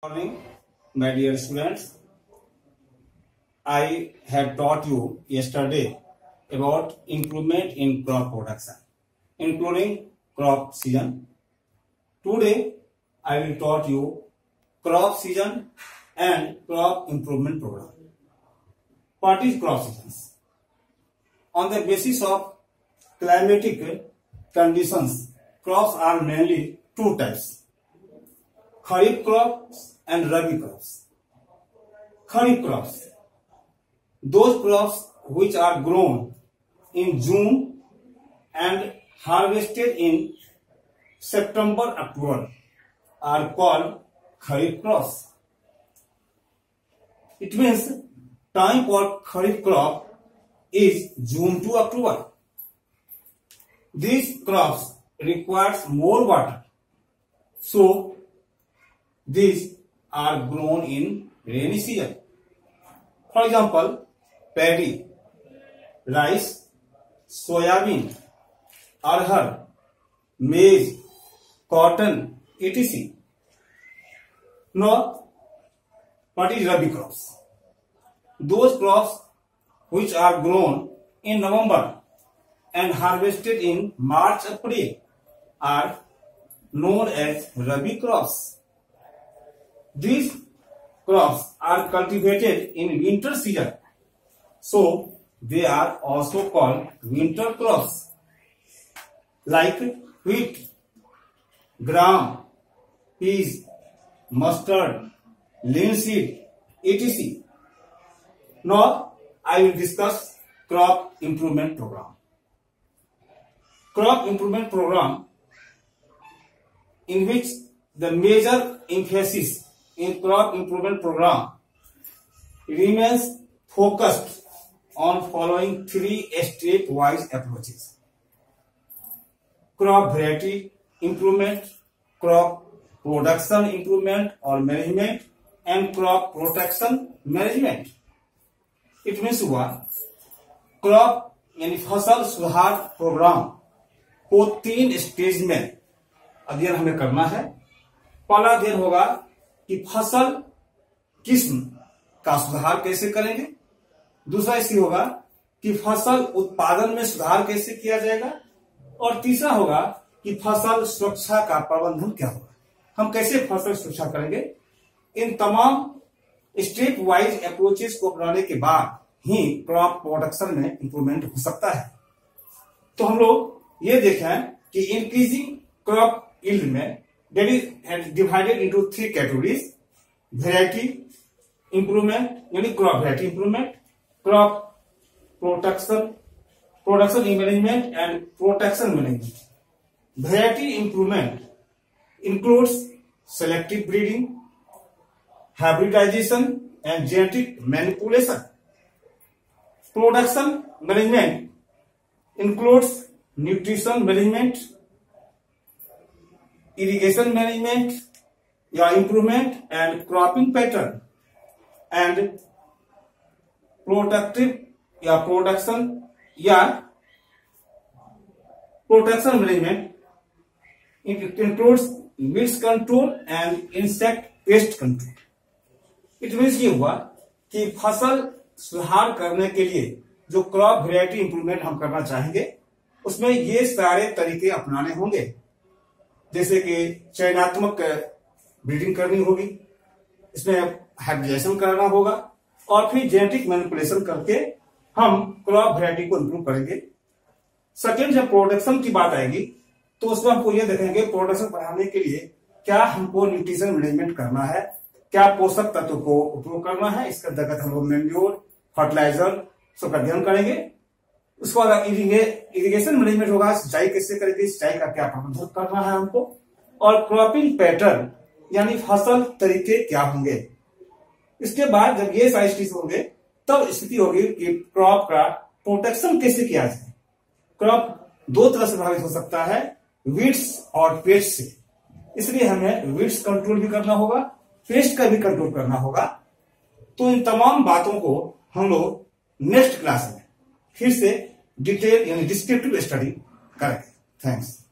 Morning, my dear students. I have taught you yesterday about improvement in crop production, including crop season. Today, I will taught you crop season and crop improvement program. What is crop seasons? On the basis of climatic conditions, crops are mainly two types: Kharif crops and Rabi crops. Kharif crops, those crops which are grown in June and harvested in September, October, are called Kharif crops. It means time for Kharif crop is June to October. These crops requires more water, so these are grown in rainy season. For example, paddy, rice, soyabean, arhar, maize, cotton, etc. Now, what is Rabi crops? Those crops which are grown in November and harvested in March, April are known as Rabi crops. These crops are cultivated in winter season, so they are also called winter crops, like wheat, gram, peas, mustard, linseed, etc. Now I will discuss crop improvement program. Crop improvement program, in which the major emphasis in crop improvement program remains focused on following three step-wise approaches: crop variety improvement, crop production improvement or management, and crop protection management. It means हुआ crop यानी फसल सुधार programme को तीन stage में अध्ययन हमें करना है। पहला अध्ययन होगा कि फसल किस्म का सुधार कैसे करेंगे। दूसरा इसी होगा कि फसल उत्पादन में सुधार कैसे किया जाएगा, और तीसरा होगा कि फसल सुरक्षा का प्रबंधन क्या होगा, हम कैसे फसल सुरक्षा करेंगे। इन तमाम स्टेप वाइज अप्रोचेस को अपनाने के बाद ही क्रॉप प्रोडक्शन में इंप्रूवमेंट हो सकता है। तो हम लोग ये देखें कि इंक्रीजिंग क्रॉप यील्ड में that is divided into three categories: variety improvement यानी crop variety improvement, crop production management and protection management. Variety improvement includes selective breeding, hybridization and genetic manipulation. Production management includes nutrition management, irrigation management या improvement and cropping pattern, and productive या protection management it includes weeds control and insect pest control. It means ये हुआ कि फसल सुधार करने के लिए जो क्रॉप वेराइटी इंप्रूवमेंट हम करना चाहेंगे उसमें ये सारे तरीके अपनाने होंगे, जैसे कि चयनात्मक ब्रीडिंग करनी होगी, इसमें हाइब्रिडाइजेशन करना होगा, और फिर जेनेटिक मैनिपुलेशन करके हम क्रॉप वैरायटी को इंप्रूव करेंगे। सेकेंड, जब प्रोडक्शन की बात आएगी तो उसमें हमको ये देखेंगे प्रोडक्शन बढ़ाने के लिए क्या हमको न्यूट्रिशन मैनेजमेंट करना है, क्या पोषक तत्व को उपयोग करना है, इसके अंतर्गत हम लोग मैन्योर, फर्टिलाइजर सबका अध्ययन करेंगे। उसके बाद इरिगेशन मैनेजमेंट होगा, सिंचाई कैसे करेंगे, सिंचाई का क्या प्रबंधन करना है हमको, और क्रॉपिंग पैटर्न यानी फसल तरीके क्या होंगे। इसके बाद जब ये सारी चीज होंगे तब स्थिति होगी कि क्रॉप का प्रोटेक्शन कैसे किया जाए। क्रॉप दो तरह से प्रभावित हो सकता है, वीड्स और पेस्ट से, इसलिए हमें वीड्स कंट्रोल भी करना होगा, पेस्ट का भी कंट्रोल करना होगा। तो इन तमाम बातों को हम लोग नेक्स्ट क्लास में फिर से डिटेल यानी डिस्क्रिप्टिव स्टडी करेंगे। थैंक्स।